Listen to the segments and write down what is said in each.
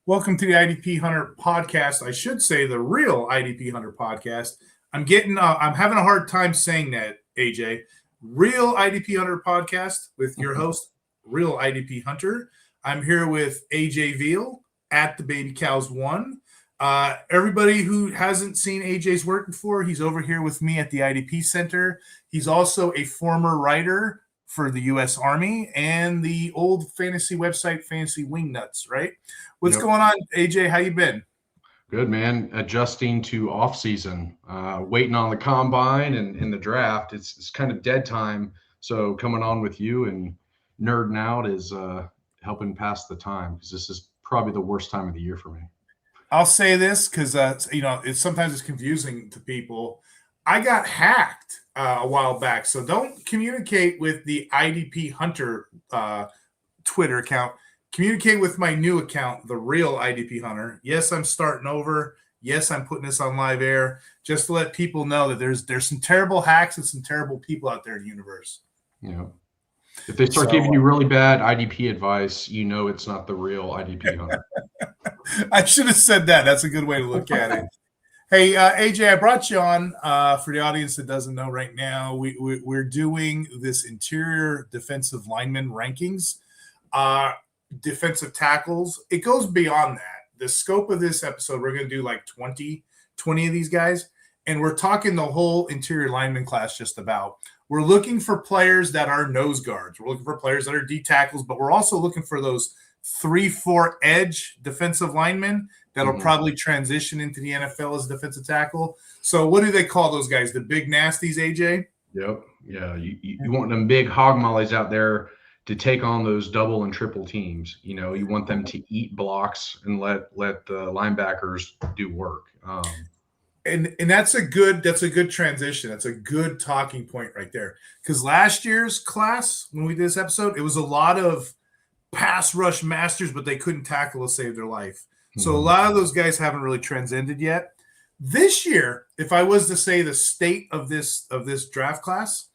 Welcome to the IDP Hunter Podcast. I should say the Real IDP Hunter Podcast. I'm having a hard time saying that, AJ. Real IDP Hunter Podcast with your host, Real IDP Hunter. I'm here with AJ Veal at the Baby Cows One. Everybody who hasn't seen AJ's work before, he's over here with me at the IDP Center. He's also a former writer for the U.S. Army and the old fantasy website, Fantasy Wingnuts, right? What's going on, AJ? How you been? Good, man. Adjusting to off season, waiting on the combine and in the draft. It's kind of dead time. So coming on with you and nerding out is helping pass the time, because this is probably the worst time of the year for me. I'll say this because sometimes it's confusing to people. I got hacked a while back, so don't communicate with the IDP Hunter Twitter account. Communicate with my new account, the Real IDP Hunter. Yes, I'm starting over. Yes, I'm putting this on live air just to let people know that there's some terrible hacks and some terrible people out there in the universe. Yeah. If they start giving you really bad IDP advice, you know it's not the Real IDP Hunter. I should have said that. That's a good way to look at it. Hey, AJ, I brought you on for the audience that doesn't know right now. We're doing this Interior Defensive Lineman rankings. Defensive tackles. It goes beyond that. The scope of this episode, we're going to do like 20 of these guys, and we're talking the whole interior lineman class just about. We're looking for players that are nose guards. We're looking for players that are D tackles, but we're also looking for those 3-4 edge defensive linemen that'll probably transition into the NFL as a defensive tackle. So what do they call those guys? The big nasties, AJ? Yep. Yeah. You want them big hog mollies out there to take on those double and triple teams. You know, you want them to eat blocks and let the linebackers do work. And that's a good transition. That's a good talking point right there. Because last year's class, when we did this episode, it was a lot of pass rush masters, but they couldn't tackle to save their life. So a lot of those guys haven't really transcended yet. This year, if I was to say the state of this draft class,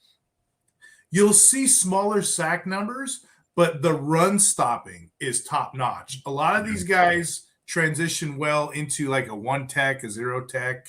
you'll see smaller sack numbers, but the run stopping is top notch. A lot of these guys transition well into like a 1 tech, a 0 tech.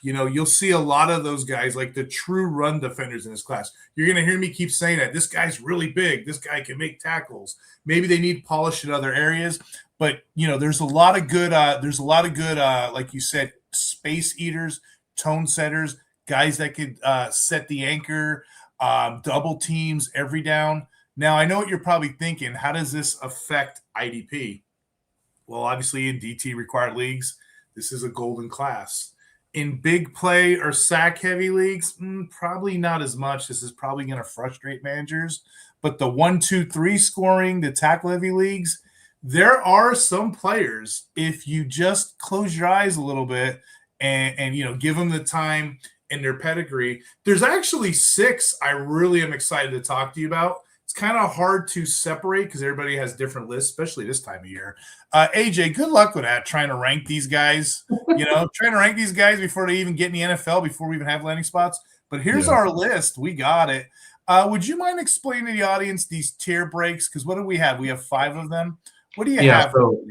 You know, you'll see a lot of those guys, like the true run defenders in this class. You're going to hear me keep saying that. This guy's really big. This guy can make tackles. Maybe they need polish in other areas, but you know, there's a lot of good, like you said, space eaters, tone setters, guys that could set the anchor, double teams every down. Now, I know what you're probably thinking. How does this affect IDP? Well, obviously in DT required leagues, this is a golden class. In big play or sack heavy leagues, probably not as much. This is probably going to frustrate managers. But the 1, 2, 3 scoring, the tackle heavy leagues, there are some players, if you just close your eyes a little bit and you know, give them the time and their pedigree. There's actually 6 I really am excited to talk to you about. It's kind of hard to separate because everybody has different lists, especially this time of year. AJ, good luck with that, trying to rank these guys, trying to rank these guys before they even get in the NFL, before we even have landing spots. But here's our list. We got it. Would you mind explaining to the audience these tier breaks? Because what do we have? We have 5 of them. What do you have? So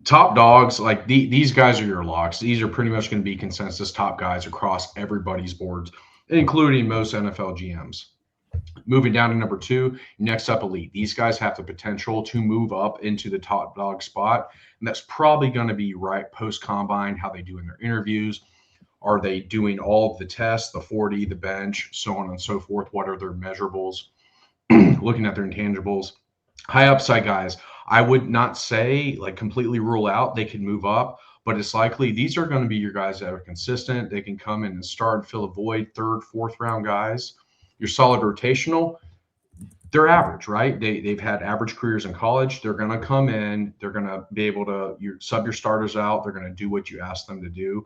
top dogs, like these guys are your locks. These are pretty much going to be consensus top guys across everybody's boards, including most NFL GMs. Moving down to number 2, next up, elite. These guys have the potential to move up into the top dog spot, and that's probably going to be right post-combine, how they do in their interviews. Are they doing all of the tests, the 40, the bench, so on and so forth? What are their measurables? Looking at their intangibles. High upside guys, I would not say like completely rule out they can move up, but it's likely these are going to be your guys that are consistent. They can come in and start, fill a void, 3rd, 4th round guys. Your solid rotational, they're average, right? They've had average careers in college. They're going to come in. They're going to be able to sub your starters out. They're going to do what you ask them to do.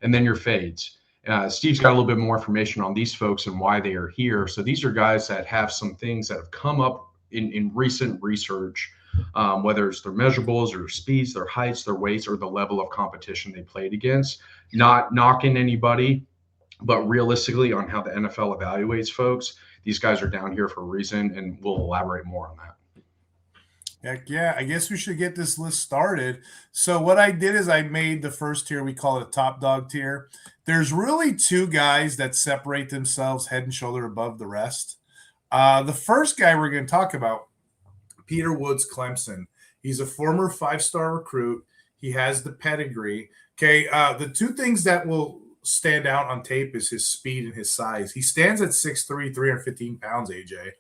And then your fades. Steve's got a little bit more information on these folks and why they are here. So these are guys that have some things that have come up in recent research, whether it's their measurables or speeds, their heights, their weights, or the level of competition they played against. Not knocking anybody, but realistically on how the NFL evaluates folks, these guys are down here for a reason, and we'll elaborate more on that. Heck yeah, I guess we should get this list started. So what I did is I made the first tier, we call it a top dog tier. There's really two guys that separate themselves head and shoulder above the rest. The first guy we're going to talk about, Peter Woods, Clemson. He's a former 5-star recruit. He has the pedigree. Okay, the two things that will stand out on tape is his speed and his size. He stands at 6'3", 315 pounds, AJ.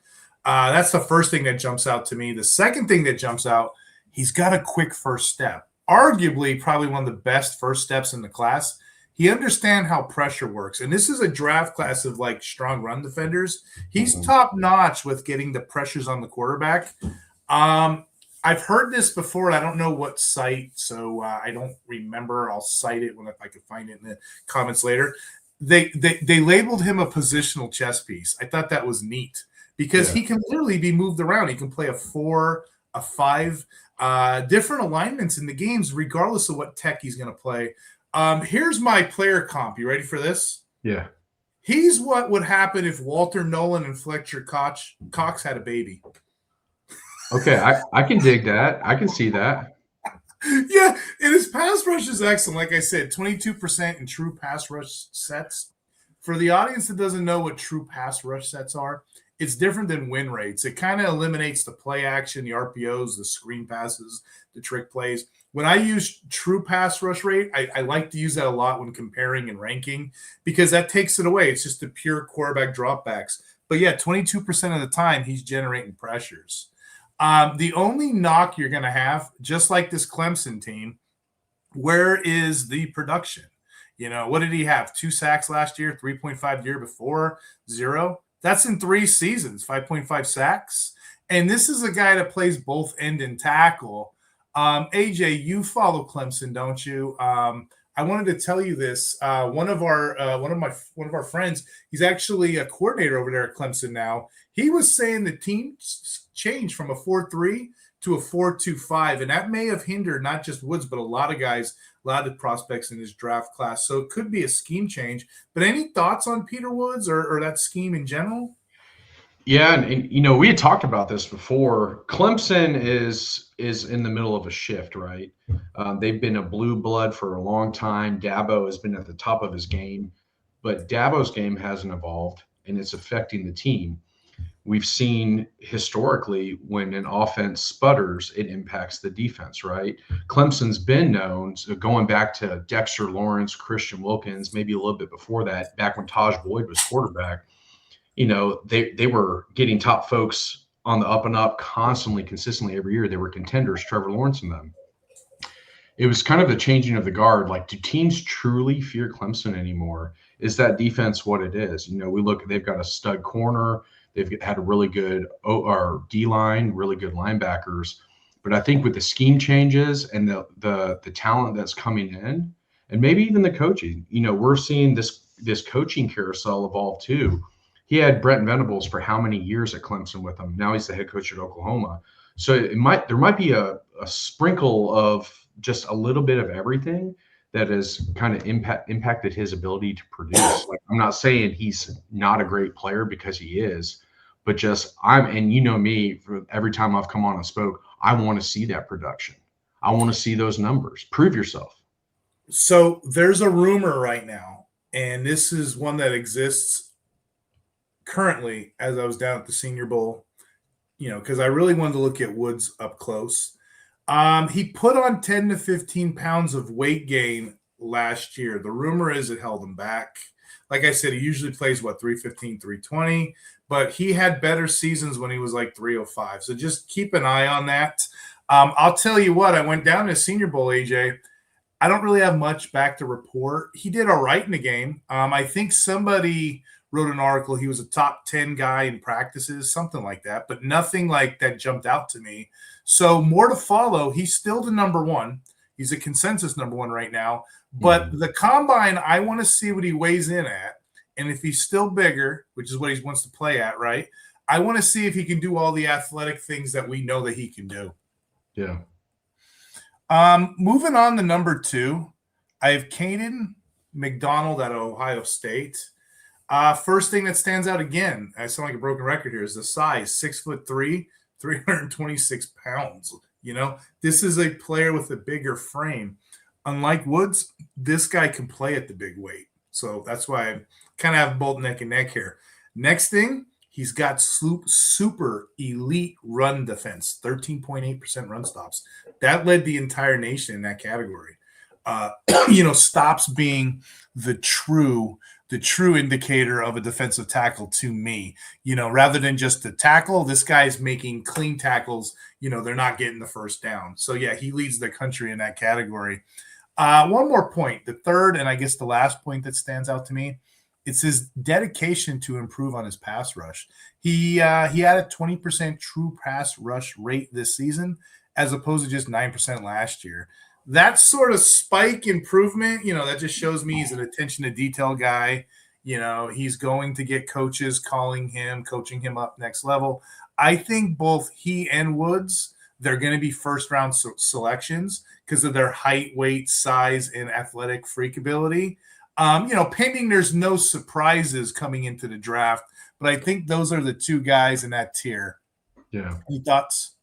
That's the first thing that jumps out to me. The second thing that jumps out, he's got a quick first step. Arguably, probably one of the best first steps in the class. He understands how pressure works. And this is a draft class of like strong run defenders. He's top notch with getting the pressures on the quarterback. I've heard this before. I don't know what site, so I don't remember. I'll cite it if I can find it in the comments later. They labeled him a positional chess piece. I thought that was neat because he can literally be moved around. He can play a 4, a 5, different alignments in the games, regardless of what tech he's going to play. Here's my player comp. You ready for this? Yeah. He's what would happen if Walter Nolan and Fletcher Cox had a baby. Okay, I can dig that. I can see that. Yeah, and his pass rush is excellent. Like I said, 22% in true pass rush sets. For the audience that doesn't know what true pass rush sets are, it's different than win rates. It kind of eliminates the play action, the RPOs, the screen passes, the trick plays. When I use true pass rush rate, I like to use that a lot when comparing and ranking because that takes it away. It's just the pure quarterback dropbacks. But yeah, 22% of the time, he's generating pressures. The only knock you're going to have, just like this Clemson team, where is the production? You know, what did he have? 2 sacks last year, 3.5 the year before, 0. That's in 3 seasons, 5.5 sacks. And this is a guy that plays both end and tackle. AJ, you follow Clemson, don't you? I wanted to tell you this. One of our friends, he's actually a coordinator over there at Clemson now. He was saying the team changed from a 4-3 to a 4-2-5, and that may have hindered not just Woods, but a lot of guys, a lot of the prospects in his draft class. So it could be a scheme change. But any thoughts on Peter Woods or that scheme in general? Yeah, and you know, we had talked about this before. Clemson is in the middle of a shift, right? They've been a blue blood for a long time. Dabo has been at the top of his game, but Dabo's game hasn't evolved, and it's affecting the team. We've seen historically when an offense sputters, it impacts the defense, right? Clemson's been known, so going back to Dexter Lawrence, Christian Wilkins, maybe a little bit before that, back when Taj Boyd was quarterback, you know, they were getting top folks on the up and up constantly, consistently every year. They were contenders, Trevor Lawrence and them. It was kind of the changing of the guard. Like, do teams truly fear Clemson anymore? Is that defense what it is? You know, we look, they've got a stud corner. They've had a really good D-line, really good linebackers. But I think with the scheme changes and the talent that's coming in, and maybe even the coaching, you know, we're seeing this coaching carousel evolve too. He had Brent Venables for how many years at Clemson with him? Now he's the head coach at Oklahoma. So there might be a sprinkle of just a little bit of everything that has kind of impacted his ability to produce. Like, I'm not saying he's not a great player, because he is, but just and you know me, every time I've come on and spoke, I want to see that production. I want to see those numbers. Prove yourself. So there's a rumor right now, and this is one that exists currently as I was down at the Senior Bowl, you know, because I really wanted to look at Woods up close. He put on 10 to 15 pounds of weight gain last year. The rumor is it held him back. Like I said, he usually plays, 315, 320, but he had better seasons when he was like 305. So just keep an eye on that. I'll tell you what, I went down to Senior Bowl, AJ. I don't really have much back to report. He did all right in the game. I think somebody wrote an article. He was a top 10 guy in practices, something like that, but nothing like that jumped out to me. So more to follow. He's still the number one. He's a consensus number one right now. But the combine, I want to see what he weighs in at. And if he's still bigger, which is what he wants to play at, right? I want to see if he can do all the athletic things that we know that he can do. Yeah. Moving on to number 2, I have Caden McDonald at Ohio State. First thing that stands out again, I sound like a broken record here, is the size, 6'3", 326 pounds. This is a player with a bigger frame. Unlike Woods, this guy can play at the big weight. So that's why I kind of have both neck and neck here. Next thing, he's got super elite run defense, 13.8% run stops. That led the entire nation in that category. Stops being the true indicator of a defensive tackle to me. Rather than just the tackle, this guy's making clean tackles. They're not getting the first down. So yeah, he leads the country in that category. One more point, the third and I guess the last point that stands out to me, it's his dedication to improve on his pass rush. He had a 20% true pass rush rate this season, as opposed to just 9% last year. That sort of spike improvement, that just shows me he's an attention to detail guy. He's going to get coaches coaching him up next level. I think both he and Woods, they're going to be first round selections because of their height, weight, size, and athletic freak ability. Pending there's no surprises coming into the draft, but I think those are the two guys in that tier. Yeah. Any thoughts?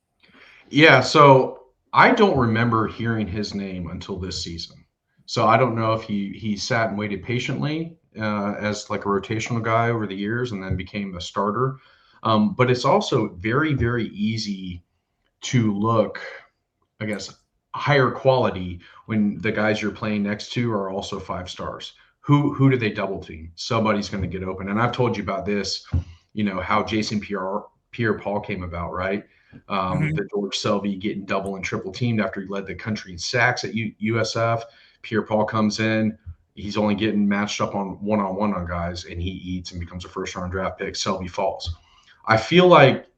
Yeah. So I don't remember hearing his name until this season. So I don't know if he sat and waited patiently as like a rotational guy over the years and then became a starter. But it's also very, very easy to look, I guess, higher quality when the guys you're playing next to are also 5 stars. Who do they double team? Somebody's going to get open. And I've told you about this, how Jason Pierre-Paul came about, right? The George Selvey getting double and triple teamed after he led the country in sacks at USF. Pierre-Paul comes in. He's only getting matched up on one-on-one on guys, and he eats and becomes a first-round draft pick. Selvey falls. I feel like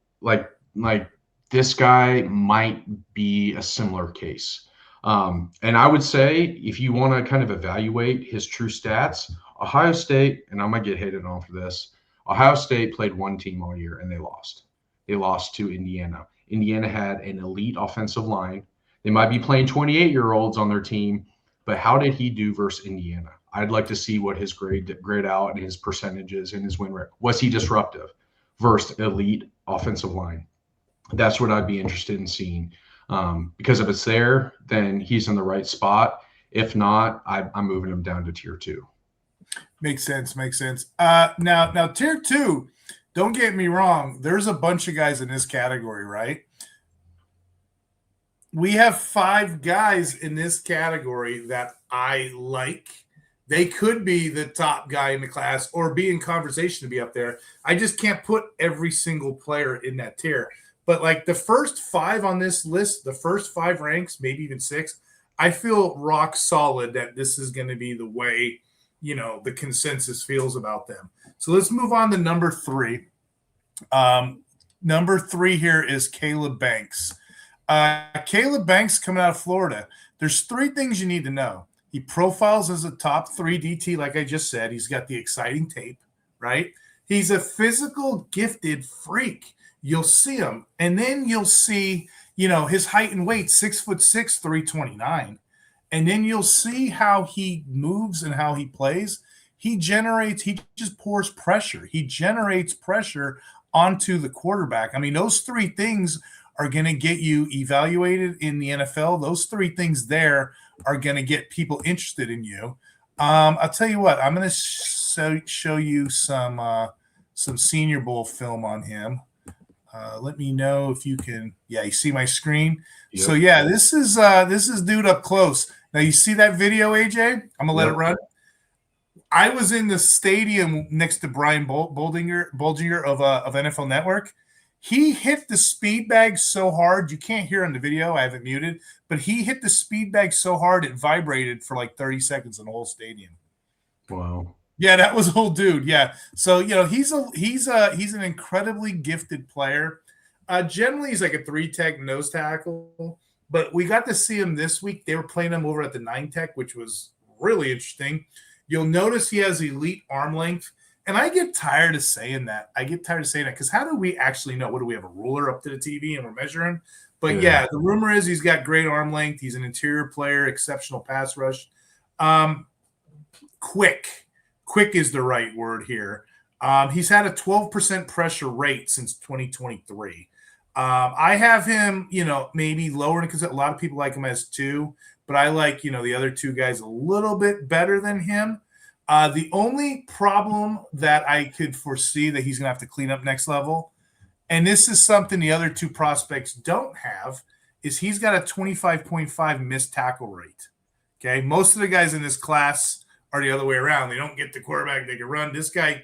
this guy might be a similar case. And I would say if you want to kind of evaluate his true stats, Ohio State, and I might get hated on for this, Ohio State played one team all year and they lost. They lost to Indiana. Indiana had an elite offensive line. They might be playing 28-year-olds on their team, but how did he do versus Indiana? I'd like to see what his grade out and his percentages and his win rate. Was he disruptive versus elite offensive line? That's what I'd be interested in seeing. Because if it's there, then he's in the right spot. If not, I'm moving him down to tier 2. Makes sense. Now tier 2, don't get me wrong. There's a bunch of guys in this category, right? We have 5 guys in this category that I like. They could be the top guy in the class or be in conversation to be up there. I just can't put every single player in that tier. But like the first 5 on this list, the first 5 ranks, maybe even 6, I feel rock solid that this is going to be the way, the consensus feels about them. So let's move on to number 3. Number 3 here is Caleb Banks. Caleb Banks coming out of Florida. There's 3 things you need to know. He profiles as a top 3 DT, like I just said. He's got the exciting tape, right? He's a physical gifted freak. You'll see him, and then you'll see, his height and weight, 6'6", 329. And then you'll see how he moves and how he plays. He just pours pressure. He generates pressure onto the quarterback. I mean, those 3 things are going to get you evaluated in the NFL. Those 3 things there are going to get people interested in you. I'll tell you what, I'm going to show you some Senior Bowl film on him. Let me know if you can. Yeah, you see my screen. Yep. So yeah, this is dude up close. Now you see that video, AJ? I'm gonna let it run. I was in the stadium next to Brian Boldinger of NFL Network. He hit the speed bag so hard you can't hear on the video. I have it muted, but he hit the speed bag so hard it vibrated for like 30 seconds in the whole stadium. Wow. Yeah, that was old dude. Yeah. So, he's an incredibly gifted player. Generally, he's like a 3-tech nose tackle, but we got to see him this week. They were playing him over at the 9-tech, which was really interesting. You'll notice he has elite arm length, and I get tired of saying that. Because how do we actually know? What do we have, a ruler up to the TV and we're measuring? But yeah, the rumor is he's got great arm length. He's an interior player, exceptional pass rush. Quick is the right word here. He's had a 12% pressure rate since 2023. I have him, maybe lower because a lot of people like him as 2, but I like, the other 2 guys a little bit better than him. The only problem that I could foresee that he's going to have to clean up next level, and this is something the other 2 prospects don't have, is he's got a 25.5 missed tackle rate. Okay, most of the guys in this class are the other way around. They don't get the quarterback, they can run. This guy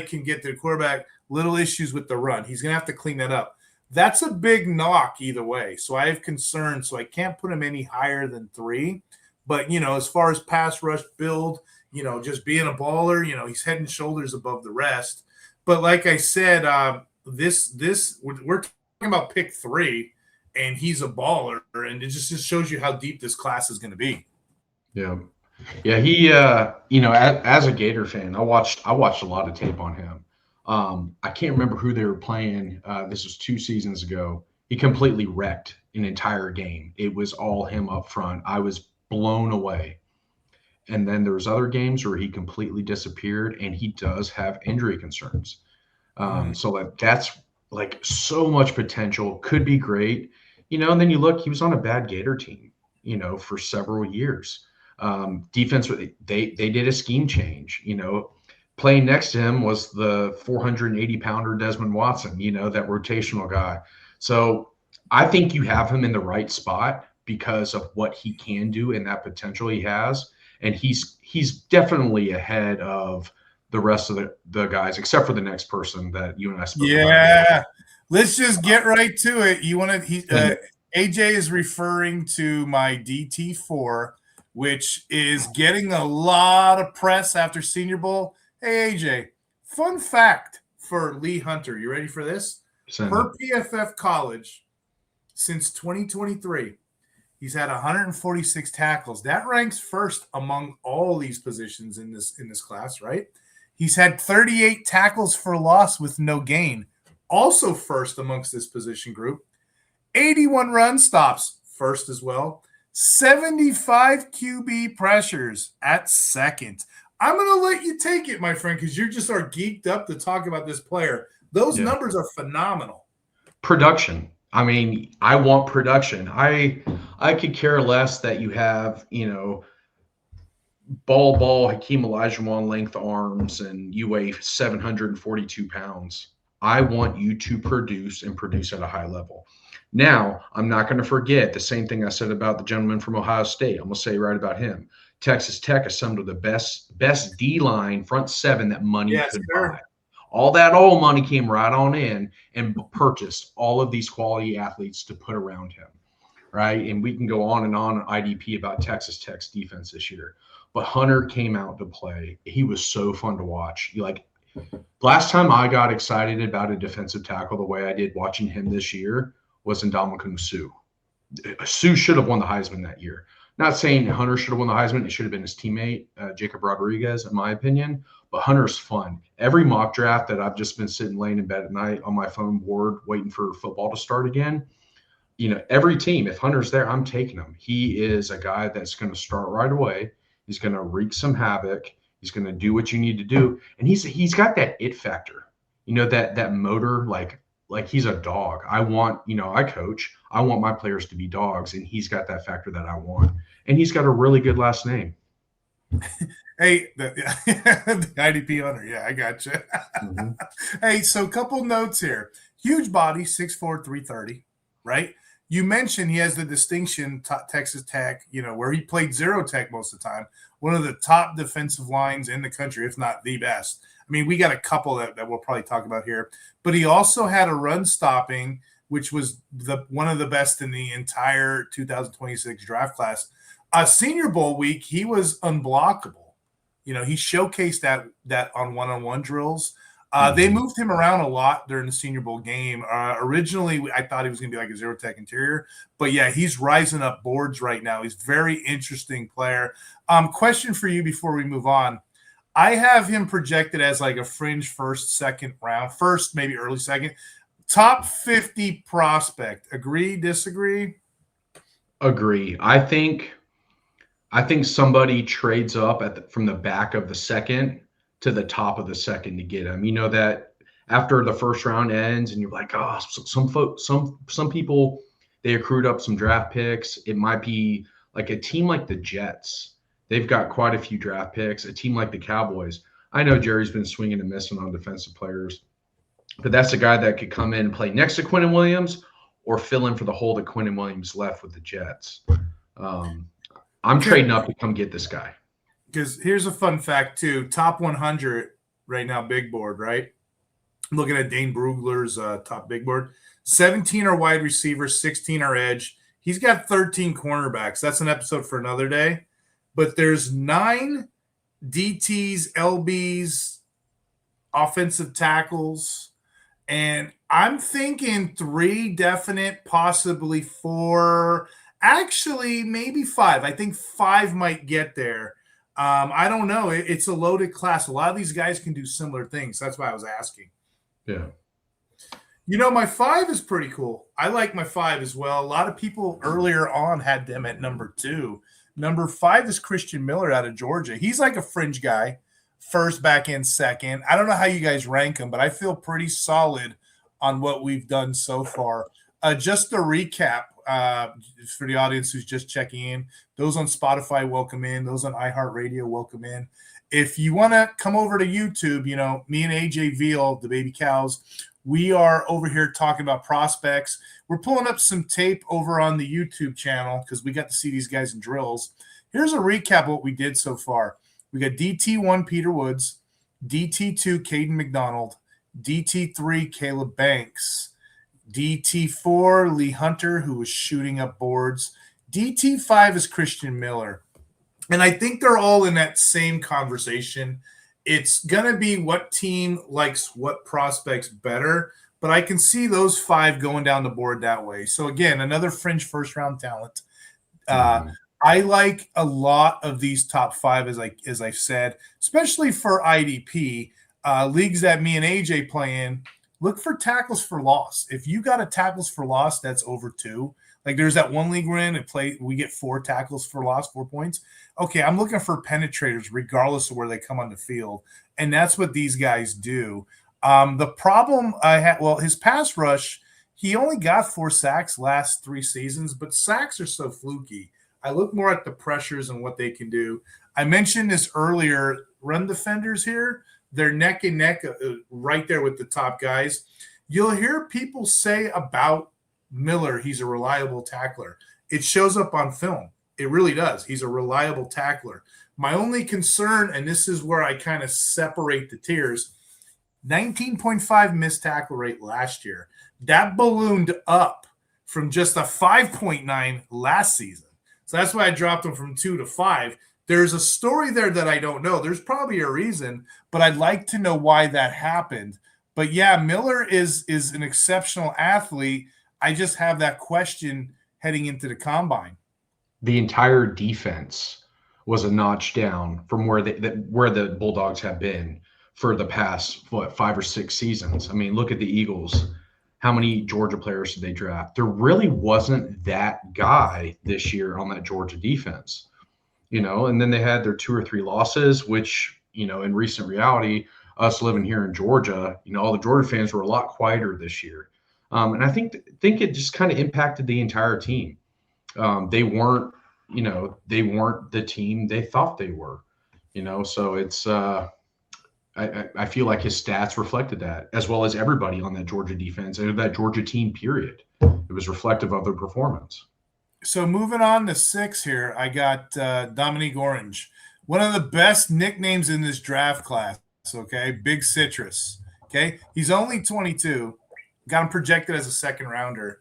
can get the quarterback. Little issues with the run. He's going to have to clean that up. That's a big knock either way. So I have concerns. So I can't put him any higher than 3. But, as far as pass rush build, just being a baller, he's head and shoulders above the rest. But like I said, we're talking about pick 3, and he's a baller. And it just shows you how deep this class is going to be. Yeah. Yeah. He, as a Gator fan, I watched a lot of tape on him. I can't remember who they were playing. This was 2 seasons ago. He completely wrecked an entire game. It was all him up front. I was blown away. And then there was other games where he completely disappeared, and he does have injury concerns. So that's like so much potential, could be great, and then you look, he was on a bad Gator team, for several years. Defense, they did a scheme change, Playing next to him was the 480-pounder Desmond Watson, that rotational guy. So I think you have him in the right spot because of what he can do and that potential he has. And he's definitely ahead of the rest of the guys, except for the next person that you and I spoke about. Yeah, let's just get right to it. AJ is referring to my DT4, which is getting a lot of press after Senior Bowl. Hey, AJ, fun fact for Lee Hunter. You ready for this? Per PFF College, since 2023, he's had 146 tackles. That ranks first among all these positions in this class, right? He's had 38 tackles for loss with no gain, also first amongst this position group. 81 run stops, first as well. 75 QB pressures at second. I'm going to let you take it, my friend, because you just are geeked up to talk about this player. Those numbers are phenomenal. Production. I mean, I want production. I could care less that you have, ball Hakeem Olajuwon length arms and you weigh 742 pounds. I want you to produce and produce at a high level. Now, I'm not going to forget the same thing I said about the gentleman from Ohio State. I'm going to say right about him. Texas Tech is some of the best D-line front 7 that money could buy. All that old money came right on in and purchased all of these quality athletes to put around him, right? And we can go on IDP about Texas Tech's defense this year. But Hunter came out to play. He was so fun to watch. Last time I got excited about a defensive tackle the way I did watching him this year was Ndamukong Suh. Suh should have won the Heisman that year. Not saying Hunter should have won the Heisman. It should have been his teammate, Jacob Rodriguez, in my opinion. But Hunter's fun. Every mock draft that I've just been sitting laying in bed at night on my phone board waiting for football to start again, every team, if Hunter's there, I'm taking him. He is a guy that's going to start right away. He's going to wreak some havoc. He's going to do what you need to do. And he's got that it factor, that motor, like he's a dog. I coach. I want my players to be dogs, and he's got that factor that I want. And he's got a really good last name. Hey, the IDP Hunter. Yeah, I got you. Mm-hmm. Hey, so a couple notes here. Huge body, 6'4", 330, right? You mentioned he has the distinction, Texas Tech, where he played zero tech most of the time. One of the top defensive lines in the country, if not the best. I mean, we got a couple that we'll probably talk about here. But he also had a run stopping, which was one of the best in the entire 2026 draft class. Senior Bowl week, he was unblockable. He showcased that on one-on-one drills. They moved him around a lot during the Senior Bowl game. Originally, I thought he was going to be like a zero tech interior. But, yeah, he's rising up boards right now. He's a very interesting player. Question for you before we move on. I have him projected as like a fringe first, second round. First, maybe early second. Top 50 prospect. Agree, disagree? Agree. I think somebody trades up from the back of the second to the top of the second to get him. That after the first round ends and you're like, oh, some people, they accrued up some draft picks. It might be like a team like the Jets. They've got quite a few draft picks. A team like the Cowboys. I know Jerry's been swinging and missing on defensive players, but that's a guy that could come in and play next to Quinnen Williams or fill in for the hole that Quinnen Williams left with the Jets. I'm trading up to come get this guy. Because here's a fun fact, too. Top 100 right now, big board, right? I'm looking at Dane Brugler's top big board. 17 are wide receivers, 16 are edge. He's got 13 cornerbacks. That's an episode for another day. But there's 9 DTs, LBs, offensive tackles. And I'm thinking 3 definite, possibly 4, actually maybe 5. I think 5 might get there. I don't know. It's a loaded class. A lot of these guys can do similar things. That's why I was asking. Yeah. You know, my 5 is pretty cool. I like my 5 as well. A lot of people earlier on had them at number 2. Number 5 is Christian Miller out of Georgia. He's like a fringe guy. First, back end, second. I don't know how you guys rank them, but I feel pretty solid on what we've done so far. Just a recap for the audience who's just checking in. Those on Spotify, welcome in. Those on iHeartRadio, welcome in. If you want to come over to YouTube, you know, me and AJ Veal, the baby cows, we are over here talking about prospects. We're pulling up some tape over on the YouTube channel because we got to see these guys in drills. Here's a recap of what we did so far. We got DT1 Peter Woods, DT2 Caden McDonald, DT3 Caleb Banks, DT4 Lee Hunter, who was shooting up boards. DT5 is Christian Miller. And I think they're all in that same conversation. It's going to be what team likes what prospects better, but I can see those 5 going down the board that way. So, again, another fringe first-round talent. I like a lot of these top 5, as I said, especially for IDP. Leagues that me and AJ play in, look for tackles for loss. If you got a tackles for loss, that's over 2. Like there's that one league we're in and we get 4 tackles for loss, 4 points. Okay, I'm looking for penetrators regardless of where they come on the field. And that's what these guys do. The problem I had, his pass rush, he only got 4 sacks last 3 seasons, but sacks are so fluky. I look more at the pressures and what they can do. I mentioned this earlier, run defenders here, they're neck and neck right there with the top guys. You'll hear people say about Miller, he's a reliable tackler. It shows up on film. It really does. He's a reliable tackler. My only concern, and this is where I kind of separate the tiers, 19.5 missed tackle rate last year. That ballooned up from just a 5.9 last season. So that's why I dropped him from 2 to 5. There's a story there that I don't know. There's probably a reason, but I'd like to know why that happened. But yeah, Miller is an exceptional athlete. I just have that question heading into the combine. The entire defense was a notch down from where the Bulldogs have been for the past 5 or 6 seasons. I mean, look at the Eagles. How many Georgia players did they draft? There really wasn't that guy this year on that Georgia defense, you know, and then they had their 2 or 3 losses, which, you know, in recent reality, us living here in Georgia, you know, all the Georgia fans were a lot quieter this year. And I think it just kind of impacted the entire team. They weren't the team they thought they were, you know, so it's I feel like his stats reflected that, as well as everybody on that Georgia defense and that Georgia team, period. It was reflective of their performance. So moving on to 6 here, I got Dominique Orange, one of the best nicknames in this draft class, okay? Big Citrus, okay? He's only 22, got him projected as a second rounder.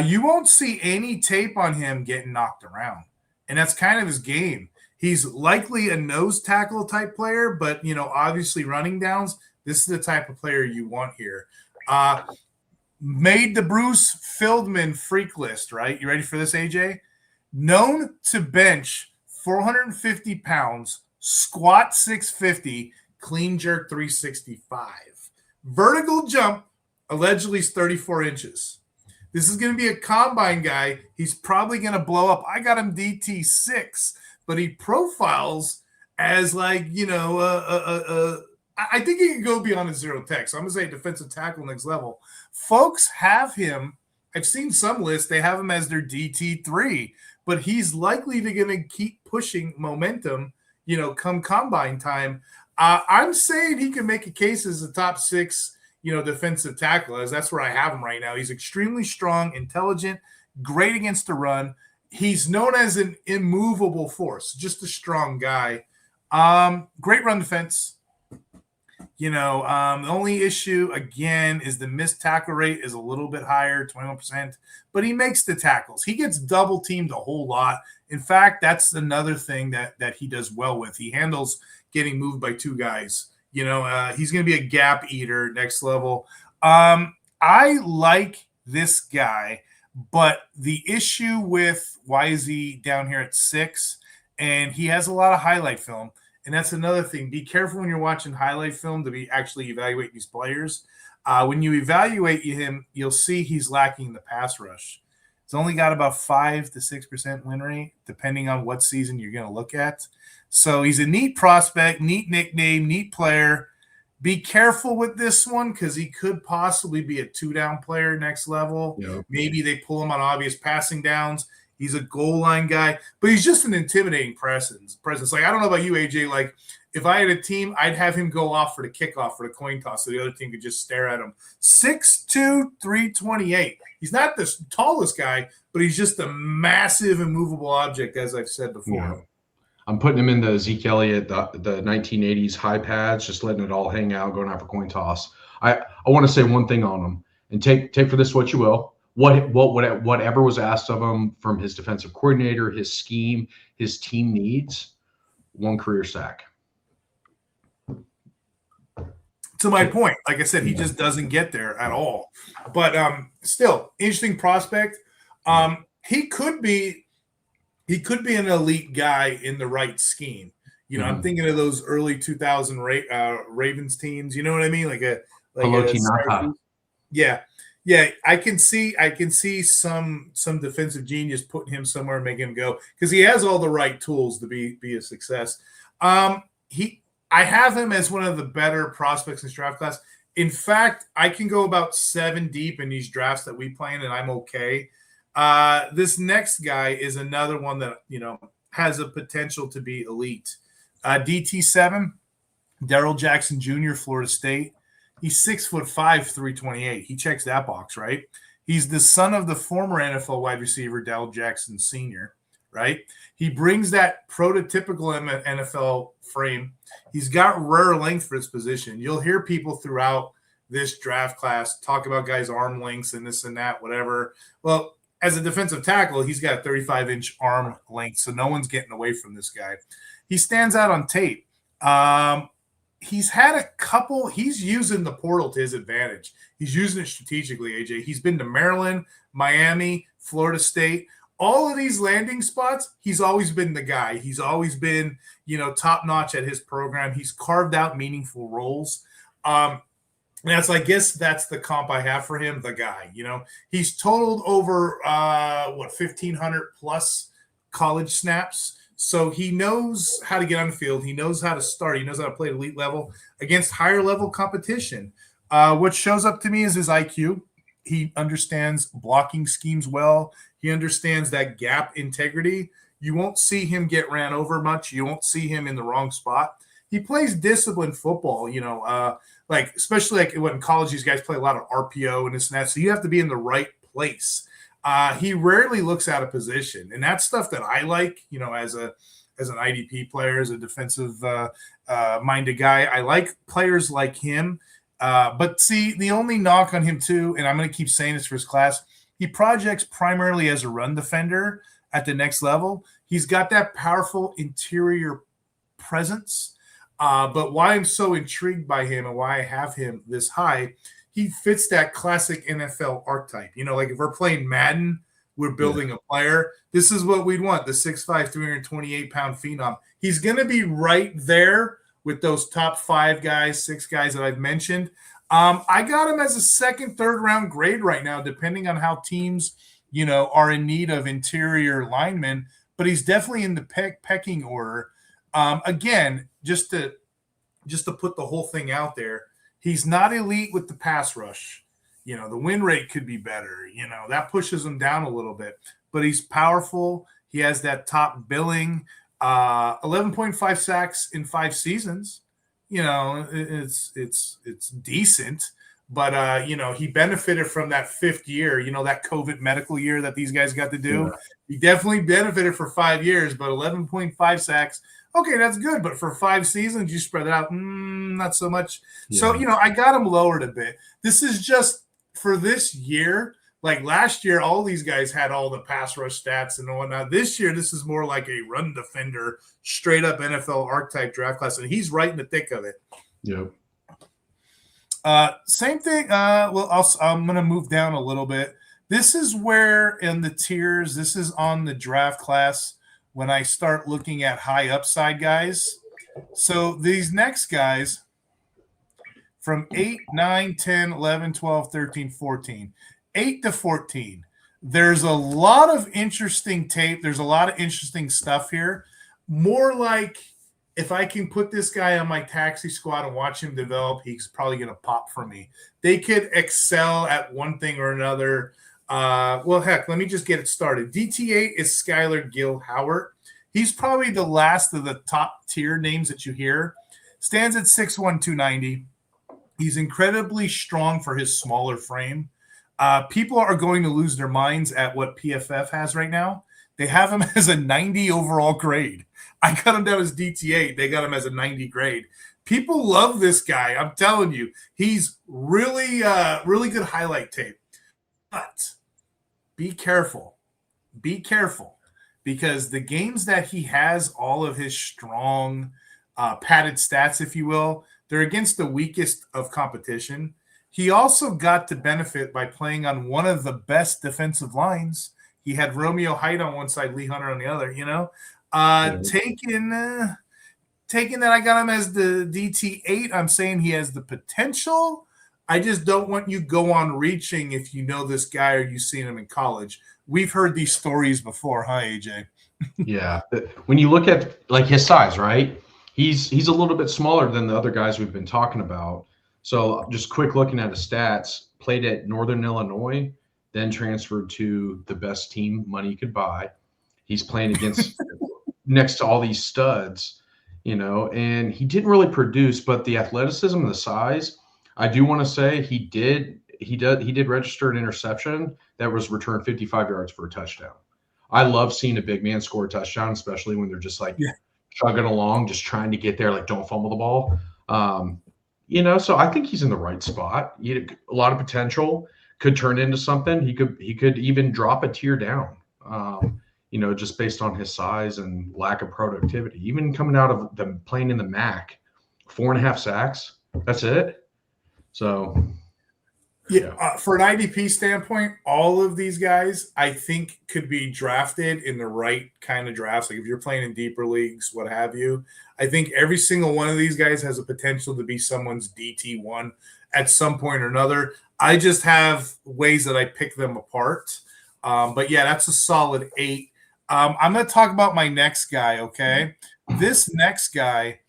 You won't see any tape on him getting knocked around, and that's kind of his game. He's likely a nose tackle type player, but, you know, obviously running downs, this is the type of player you want here. Made the Bruce Fieldman freak list, right? You ready for this, AJ? Known to bench 450 pounds, squat 650, clean jerk 365. Vertical jump, allegedly is 34 inches. This is going to be a combine guy. He's probably going to blow up. I got him DT6, but he profiles as like, you know, I think he can go beyond a zero tech. So I'm going to say defensive tackle next level. Folks have him. I've seen some lists. They have him as their DT3, but he's likely to going to keep pushing momentum, come combine time. I'm saying he can make a case as a top 6, defensive tackle, as that's where I have him right now. He's extremely strong, intelligent, great against the run. He's known as an immovable force, just a strong guy. Great run defense. The only issue, again, is the missed tackle rate is a little bit higher, 21%, but he makes the tackles. He gets double teamed a whole lot. In fact, that's another thing that he does well with. He handles getting moved by 2 guys. He's going to be a gap eater next level. I like this guy, but the issue with why is he down here at 6, and he has a lot of highlight film. And that's another thing. Be careful when you're watching highlight film to be actually evaluating these players. When you evaluate him, you'll see he's lacking the pass rush. He's only got about 5 to 6% win rate, depending on what season you're going to look at. So he's a neat prospect, neat nickname, neat player. Be careful with this one because he could possibly be a 2-down player next level. Yep. Maybe they pull him on obvious passing downs. He's a goal line guy, but he's just an intimidating presence. Like, I don't know about you, AJ. Like, if I had a team, I'd have him go off for the kickoff for the coin toss so the other team could just stare at him. 6'2", 328. He's not the tallest guy, but he's just a massive, immovable object, as I've said before. Yeah. I'm putting him in the Zeke Elliott, the 1980s high pads, just letting it all hang out, going out for coin toss. I want to say one thing on him, and take for this what you will. Whatever was asked of him from his defensive coordinator, his scheme, his team needs, 1 career sack. To my point, like I said, he just doesn't get there at all. But still, interesting prospect. He could be an elite guy in the right scheme. I'm thinking of those early 2000 Ravens teams. You know what I mean? Yeah, I can see some defensive genius putting him somewhere and making him go because he has all the right tools to be a success. I have him as one of the better prospects in this draft class. In fact, I can go about 7 deep in these drafts that we play in, and I'm okay. This next guy is another one that has a potential to be elite. DT7, Darrell Jackson Jr., Florida State. He's 6'5", 328. He checks that box, right? He's the son of the former NFL wide receiver, Darrell Jackson Sr., right? He brings that prototypical NFL frame. He's got rare length for his position. You'll hear people throughout this draft class talk about guys' arm lengths and this and that, whatever. Well, as a defensive tackle, he's got a 35-inch arm length, so no one's getting away from this guy. He stands out on tape. He's had a couple – he's using the portal to his advantage. He's using it strategically, AJ. He's been to Maryland, Miami, Florida State. All of these landing spots, he's always been the guy. He's always been, top-notch at his program. He's carved out meaningful roles. And I guess that's the comp I have for him, the guy. He's totaled over, 1,500 plus college snaps. So he knows how to get on the field. He knows how to start. He knows how to play at elite level against higher level competition. What shows up to me is his IQ. He understands blocking schemes well. He understands that gap integrity. You won't see him get ran over much. You won't see him in the wrong spot. He plays disciplined football, especially when in college, these guys play a lot of RPO and this and that. So you have to be in the right place. He rarely looks out of position, and that's stuff that I like, as an IDP player, as a defensive minded guy. I like players like him. But see, the only knock on him too, and I'm going to keep saying this for his class, he projects primarily as a run defender at the next level. He's got that powerful interior presence. But why I'm so intrigued by him and why I have him this high, he fits that classic NFL archetype. If we're playing Madden, we're building a player. This is what we'd want, the 6'5", 328-pound phenom. He's going to be right there with those top 5 guys, 6 guys that I've mentioned. I got him as a second, third round grade right now, depending on how teams, are in need of interior linemen. But he's definitely in the pecking order. Again, just to just to put the whole thing out there, he's not elite with the pass rush. The win rate could be better. That pushes him down a little bit. But he's powerful. He has that top billing. 11.5 sacks in 5 seasons. It's decent. But, he benefited from that 5th year, that COVID medical year that these guys got to do. Yeah. He definitely benefited for 5 years, but 11.5 sacks. Okay, that's good. But for 5 seasons, you spread it out. Not so much. Yeah. So, I got him lowered a bit. This is just for this year. Like last year, all these guys had all the pass rush stats and whatnot. This year, this is more like a run defender, straight up NFL archetype draft class. And he's right in the thick of it. Yep. Same thing. I'm going to move down a little bit. This is where in the tiers, this is on the draft class when I start looking at high upside guys. So these next guys from 8, 9, 10, 11, 12, 13, 14, 8 to 14. There's a lot of interesting tape. There's a lot of interesting stuff here. More like if I can put this guy on my taxi squad and watch him develop, he's probably going to pop for me. They could excel at one thing or another. Well, heck, let me just get it started. DT8 is Skylar Gill-Howard. He's probably the last of the top tier names that you hear. Stands at 6'1", 290. He's incredibly strong for his smaller frame. People are going to lose their minds at what PFF has right now. They have him as a 90 overall grade. I got him down as DT8. They got him as a 90 grade. People love this guy. I'm telling you, he's really, really good highlight tape. But be careful. Be careful. Because the games that he has all of his strong padded stats, if you will, they're against the weakest of competition. He also got to benefit by playing on one of the best defensive lines. He had Romeo Hyde on one side, Lee Hunter on the other, Taking that I got him as the DT8, I'm saying he has the potential. I just don't want you go on reaching if you know this guy or you've seen him in college. We've heard these stories before, huh, AJ? Yeah. When you look at like his size, right? He's a little bit smaller than the other guys we've been talking about. So just quick looking at his stats, played at Northern Illinois, then transferred to the best team money could buy. He's playing against next to all these studs, and he didn't really produce, but the athleticism and the size, I do want to say he did register an interception that was returned 55 yards for a touchdown. I love seeing a big man score a touchdown, especially when they're just chugging along, just trying to get there, like don't fumble the ball. So I think he's in the right spot. He had a lot of potential, could turn into something. He could even drop a tier down, just based on his size and lack of productivity. Even coming out of the playing in the MAC, 4.5 sacks. That's it. So, for an IDP standpoint, all of these guys I think could be drafted in the right kind of drafts. Like if you're playing in deeper leagues, what have you, I think every single one of these guys has a potential to be someone's DT1 at some point or another. I just have ways that I pick them apart. But yeah, that's a solid 8. I'm going to talk about my next guy, okay? This next guy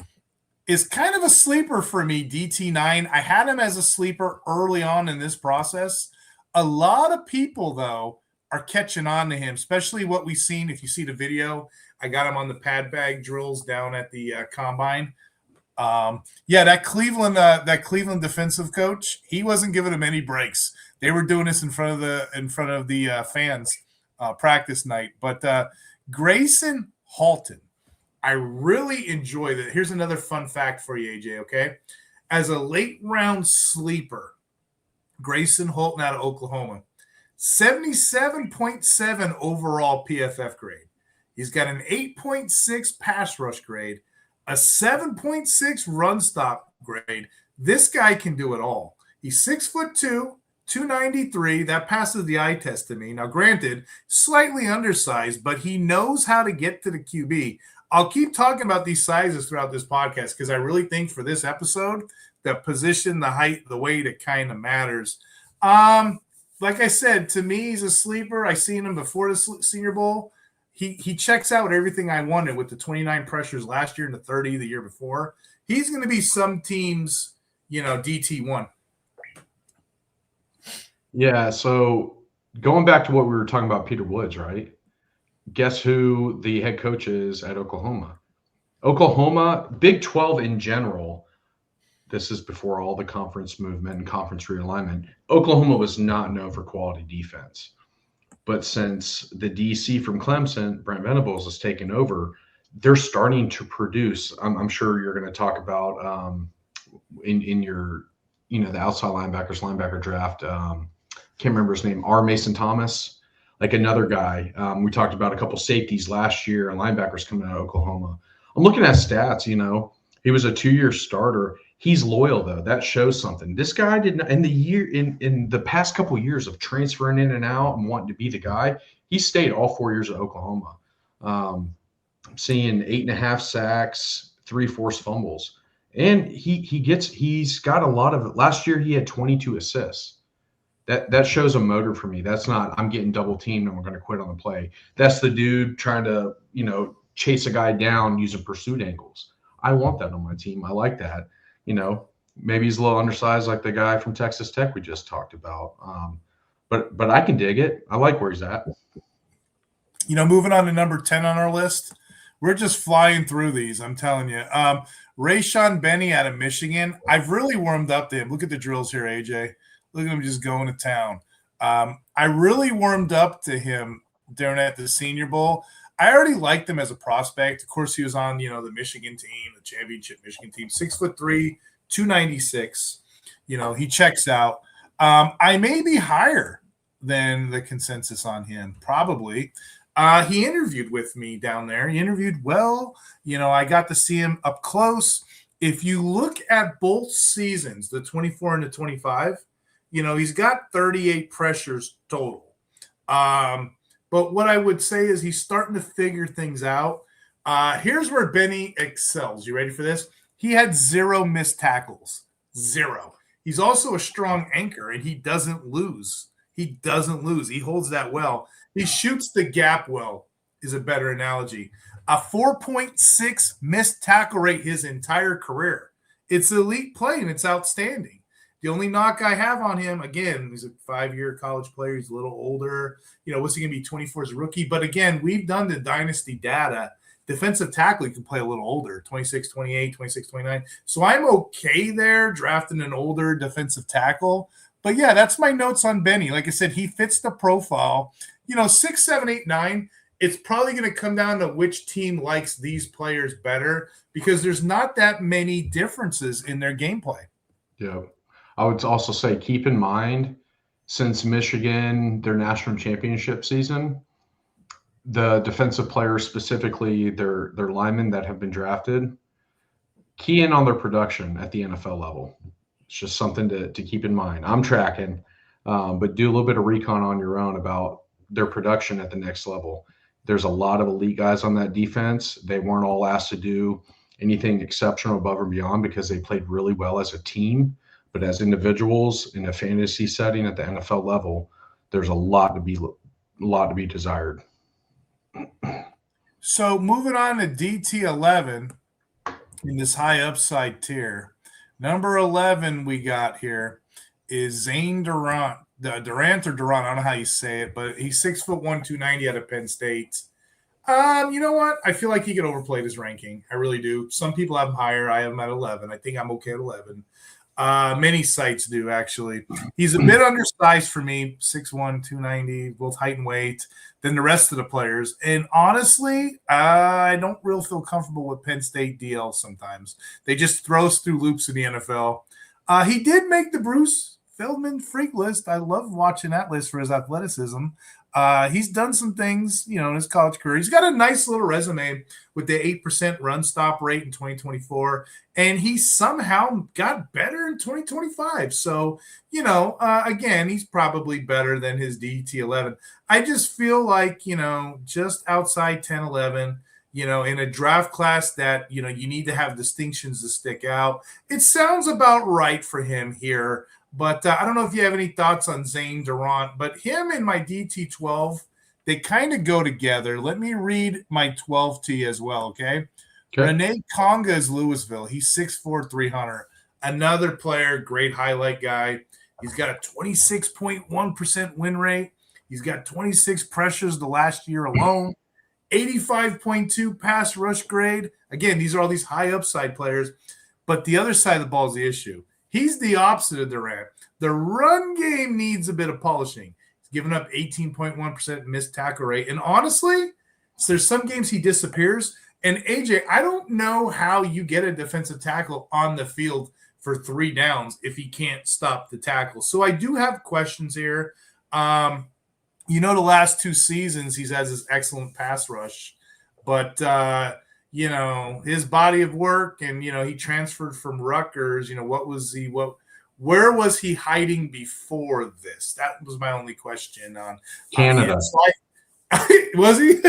is kind of a sleeper for me, DT9. I had him as a sleeper early on in this process. A lot of people, though, are catching on to him, especially what we've seen. If you see the video, I got him on the pad bag drills down at the Combine. That Cleveland defensive coach, he wasn't giving him any breaks. They were doing this in front of the fans practice night. But Grayson Halton, I really enjoy that. Here's another fun fact for you, AJ, okay? As a late round sleeper, Grayson Halton out of Oklahoma, 77.7 overall PFF grade. He's got an 8.6 pass rush grade, a 7.6 run stop grade. This guy can do it all. He's 6'2", 293. That passes the eye test to me. Now, granted, slightly undersized, but he knows how to get to the QB. I'll keep talking about these sizes throughout this podcast because I really think for this episode, the position, the height, the weight, it kind of matters. Like I said, to me, he's a sleeper. I seen him before the Senior Bowl. He checks out everything I wanted with the 29 pressures last year and the 30 the year before. he's going to be some teams, DT1. Yeah, so going back to what we were talking about, Peter Woods, right? Guess who the head coach is at Oklahoma? Oklahoma, Big 12 in general, this is before all the conference movement and conference realignment. Oklahoma was not known for quality defense. But since the DC from Clemson, Brent Venables, has taken over, they're starting to produce. I'm sure you're going to talk about in your, the outside linebacker draft. Can't remember his name. Mason Thomas, like another guy. We talked about a couple safeties last year and linebackers coming out of Oklahoma. I'm looking at stats. He was a 2-year starter. He's loyal though. That shows something. This guy did not in the past couple of years of transferring in and out and wanting to be the guy. He stayed all 4 years at Oklahoma. I'm seeing 8.5 sacks, 3 forced fumbles, and he's got a lot of. Last year he had 22 assists. That shows a motor for me. That's not I'm getting double teamed and we're going to quit on the play. That's the dude trying to chase a guy down using pursuit angles. I want that on my team. I like that. Maybe he's a little undersized like the guy from Texas Tech we just talked about. But I can dig it. I like where he's at. Moving on to number 10 on our list, we're just flying through these. I'm telling you. Rayshon Benny out of Michigan. I've really warmed up to him. Look at the drills here, AJ. Look at him just going to town. I really warmed up to him during at the Senior Bowl. I already liked him as a prospect. Of course, he was on, the Michigan team, the championship Michigan team, 6'3", 296. He checks out. I may be higher than the consensus on him, probably. He interviewed with me down there. He interviewed well. I got to see him up close. If you look at both seasons, the 24 and the 25, he's got 38 pressures total. But what I would say is he's starting to figure things out. Here's where Benny excels. You ready for this? He had 0 missed tackles. 0. He's also a strong anchor, and he doesn't lose. He holds that well. He shoots the gap well, is a better analogy. A 4.6 missed tackle rate his entire career. It's elite play, and it's outstanding. The only knock I have on him, again, he's a 5-year college player. He's a little older. What's he going to be, 24 as a rookie? But again, we've done the dynasty data. Defensive tackle, you can play a little older, 26, 28, 26, 29. So I'm okay there drafting an older defensive tackle. But, yeah, that's my notes on Benny. Like I said, he fits the profile. 6, 7, 8, 9, it's probably going to come down to which team likes these players better because there's not that many differences in their gameplay. Yeah. I would also say keep in mind, since Michigan, their national championship season, the defensive players, specifically their linemen that have been drafted, key in on their production at the NFL level. It's just something to keep in mind. I'm tracking, but do a little bit of recon on your own about their production at the next level. There's a lot of elite guys on that defense. They weren't all asked to do anything exceptional above and beyond because they played really well as a team. But as individuals in a fantasy setting at the NFL level, there's a lot to be desired. So moving on to DT11 in this high upside tier, number 11 we got here is Zane Durant. Durant or Durant, I don't know how you say it, but he's 6'1", 290 out of Penn State. You know what? I feel like he could overplay his ranking. I really do. Some people have him higher. I have him at 11. I think I'm okay at 11. Many sites do, actually. He's a bit undersized for me, 6'1", 290, both height and weight, than the rest of the players. And honestly, I don't really feel comfortable with Penn State DL sometimes. They just throw us through loops in the NFL. He did make the Bruce Feldman freak list. I love watching that list for his athleticism. He's done some things, in his college career. He's got a nice little resume with the 8% run stop rate in 2024, and he somehow got better in 2025. So, again, he's probably better than his DT11. I just feel like, just outside 10, 11, in a draft class that, you need to have distinctions to stick out. It sounds about right for him here. But I don't know if you have any thoughts on Zane Durant, but him and my DT12, they kind of go together. Let me read my 12 to you as well, okay? Okay. Renee Conga is Louisville. He's 6'4", 300. Another player, great highlight guy. He's got a 26.1% win rate. He's got 26 pressures the last year alone. 85.2 pass rush grade. Again, these are all these high upside players. But the other side of the ball is the issue. He's the opposite of Durant. The run game needs a bit of polishing. He's given up 18.1% missed tackle rate. And honestly, so there's some games he disappears. And AJ, I don't know how you get a defensive tackle on the field for 3 downs if he can't stop the tackle. So I do have questions here. The last 2 seasons he's had this excellent pass rush, but his body of work and he transferred from Rutgers. Where was he hiding before this? That was my only question on Canada. Was he?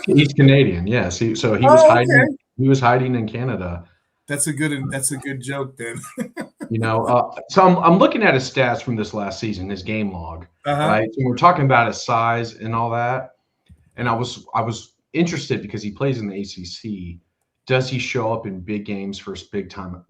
He's Canadian, yes. So he was hiding. Okay. He was hiding in Canada. That's a good joke then. So I'm looking at his stats from this last season, his game log, right? And we're talking about his size and all that. And I was interested because he plays in the ACC. Does he show up in big games versus big time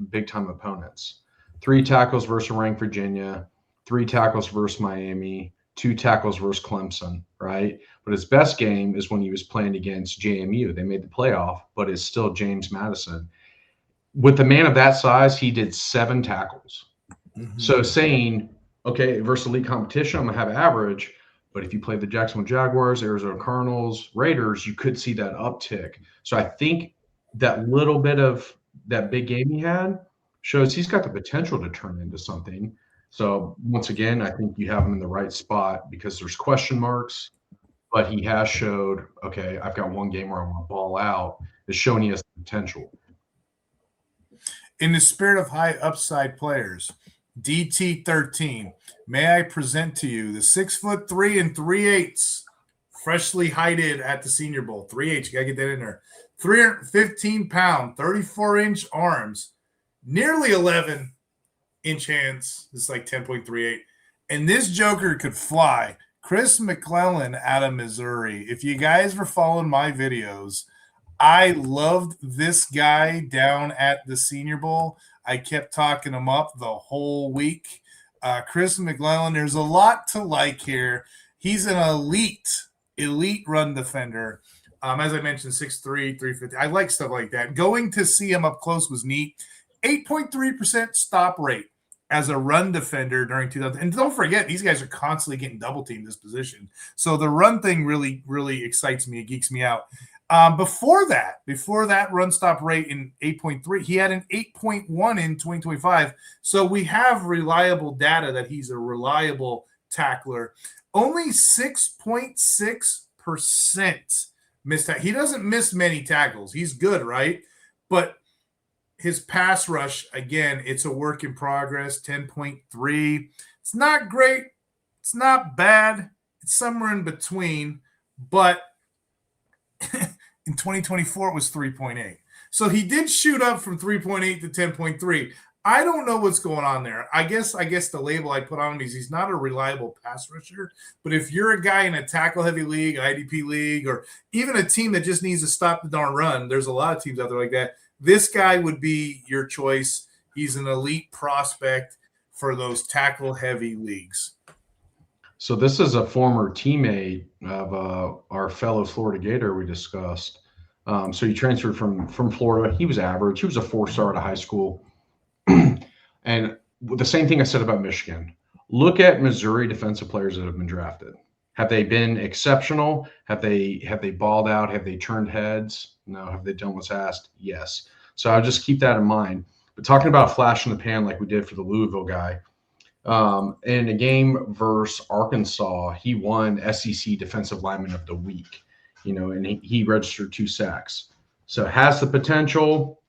opponents? 3 tackles versus ranked Virginia, 3 tackles versus Miami, 2 tackles versus Clemson, right? But his best game is when he was playing against JMU. They made the playoff, but it's still James Madison. With a man of that size, he did 7 tackles. Mm-hmm. So saying, okay, versus elite competition, I'm going to have average. But if you play the Jacksonville Jaguars, Arizona Cardinals, Raiders, you could see that uptick. So I think that little bit of that big game he had shows he's got the potential to turn into something. So once again, I think you have him in the right spot because there's question marks. But he has showed, okay, I've got 1 game where I want to ball out. It's showing he has the potential. In the spirit of high upside players, DT13, may I present to you the 6'3" 3/8", freshly heighted at the Senior Bowl. 3/8, you gotta get that in there. 315-pound, 34-inch arms, nearly 11-inch hands. It's like 10.38. And this joker could fly. Chris McClellan out of Missouri. If you guys were following my videos, I loved this guy down at the Senior Bowl. I kept talking him up the whole week. Chris McClellan, there's a lot to like here. He's an elite run defender. As I mentioned, 6'3", 350. I like stuff like that. Going to see him up close was neat. 8.3% stop rate as a run defender during 2000. And don't forget, these guys are constantly getting double-teamed this position. So the run thing really, really excites me. It geeks me out. Before that run stop rate in 8.3, he had an 8.1 in 2025. So we have reliable data that he's a reliable tackler. Only 6.6% missed tackles. He doesn't miss many tackles. He's good, right? But his pass rush, again, it's a work in progress, 10.3. It's not great. It's not bad. It's somewhere in between. But in 2024, it was 3.8. So he did shoot up from 3.8 to 10.3. I don't know what's going on there. I guess the label I put on him is he's not a reliable pass rusher. But if you're a guy in a tackle-heavy league, IDP league, or even a team that just needs to stop the darn run, there's a lot of teams out there like that. This guy would be your choice. He's an elite prospect for those tackle-heavy leagues. So this is a former teammate of our fellow Florida Gator we discussed. So he transferred from Florida. He was average. He was a 4-star out of high school. And the same thing I said about Michigan. Look at Missouri defensive players that have been drafted. Have they been exceptional? Have they balled out? Have they turned heads? No. Have they done what's asked? Yes. So I'll just keep that in mind. But talking about flash in the pan like we did for the Louisville guy, in a game versus Arkansas, he won SEC Defensive Lineman of the Week, and he registered 2 sacks. So has the potential.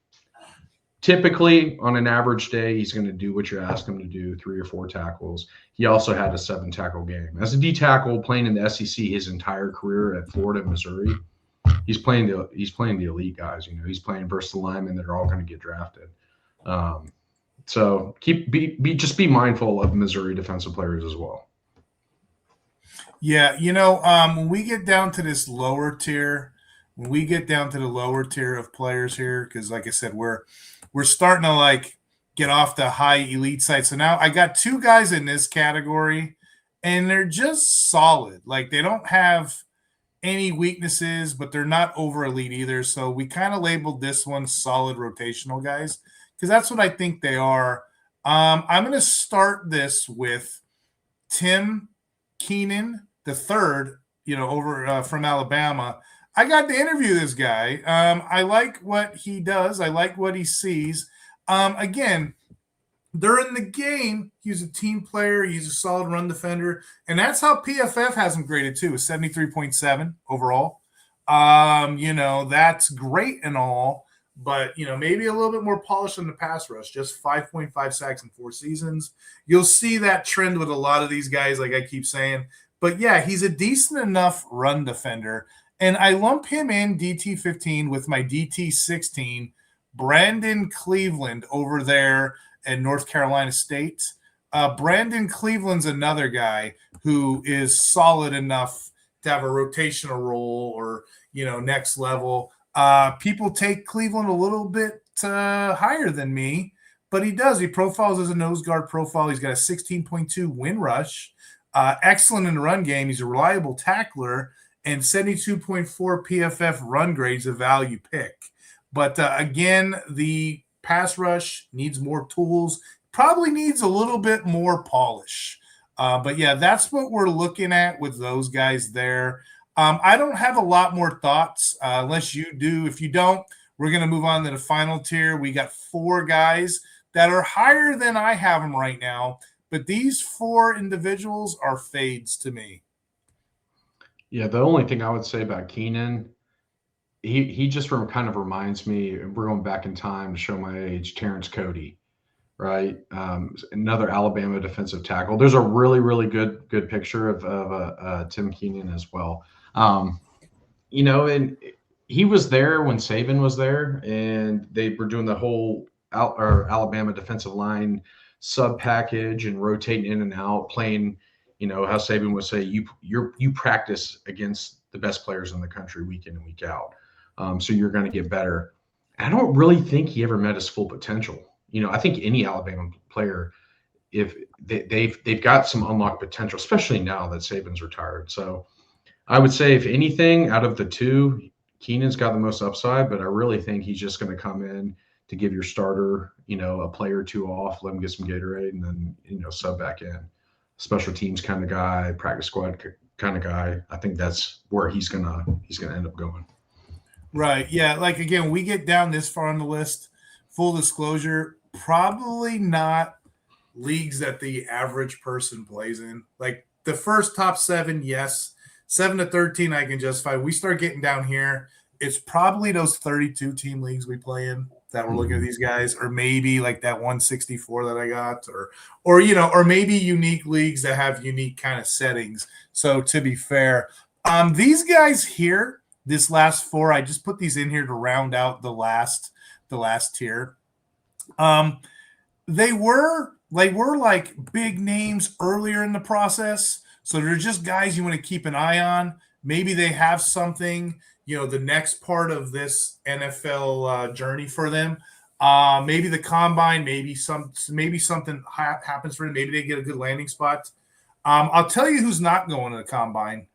Typically, on an average day, he's going to do what you ask him to do, 3 or 4 tackles. He also had a 7-tackle game. As a D tackle, playing in the SEC his entire career at Florida and Missouri, he's playing the elite guys. He's playing versus the linemen that are all going to get drafted. So just be mindful of Missouri defensive players as well. Yeah, when we get down to this lower tier, when we get down to the lower tier of players here, because like I said, we're starting to like get off the high elite side. So now I got two guys in this category, and they're just solid. Like they don't have any weaknesses, but they're not over elite either. So we kind of labeled this one solid rotational guys because that's what I think they are. I'm going to start this with Tim Keenan the third, over from Alabama. I got to interview this guy. I like what he does. I like what he sees. Again, during the game, he's a team player. He's a solid run defender. And that's how PFF has him graded too, a 73.7 overall. That's great and all, but, maybe a little bit more polished on the pass rush, just 5.5 sacks in 4 seasons. You'll see that trend with a lot of these guys, like I keep saying. But, yeah, he's a decent enough run defender. And I lump him in DT15 with my DT16, Brandon Cleveland over there in North Carolina State. Brandon Cleveland's another guy who is solid enough to have a rotational role or, next level. People take Cleveland a little bit higher than me, but he does. He profiles as a nose guard profile. He's got a 16.2 win rush, excellent in the run game. He's a reliable tackler, and 72.4 PFF run grades, a value pick. But again, the pass rush needs more tools, probably needs a little bit more polish. But yeah, that's what we're looking at with those guys there. I don't have a lot more thoughts unless you do. If you don't, we're going to move on to the final tier. We got 4 guys that are higher than I have them right now, but these 4 individuals are fades to me. Yeah, the only thing I would say about Keenan, he just kind of reminds me, we're going back in time to show my age, Terrence Cody, right? Another Alabama defensive tackle. There's a really, really good picture of Tim Keenan as well. And he was there when Saban was there, and they were doing the whole Alabama defensive line sub package and rotating in and out, playing, how Saban would say, you practice against the best players in the country week in and week out. So you're going to get better. I don't really think he ever met his full potential. I think any Alabama player, if they've got some unlocked potential, especially now that Saban's retired. So I would say, if anything, out of the 2, Keenan's got the most upside, but I really think he's just going to come in to give your starter, a play or 2 off, let him get some Gatorade, and then, sub back in. Special teams kind of guy, practice squad kind of guy. I think that's where he's gonna end up going. Right. Yeah. Like, again, we get down this far on the list. Full disclosure, probably not leagues that the average person plays in. Like the first top 7, yes. 7 to 13, I can justify. We start getting down here, it's probably those 32 team leagues we play in that we're looking at these guys, or maybe like that 164 that I got, or maybe unique leagues that have unique kind of settings. So to be fair, these guys here, this last 4, I just put these in here to round out the last tier. They were like big names earlier in the process. So they're just guys you want to keep an eye on. Maybe they have something, the next part of this NFL journey for them. Maybe the combine, maybe something happens for them. Maybe they get a good landing spot. I'll tell you who's not going to the combine.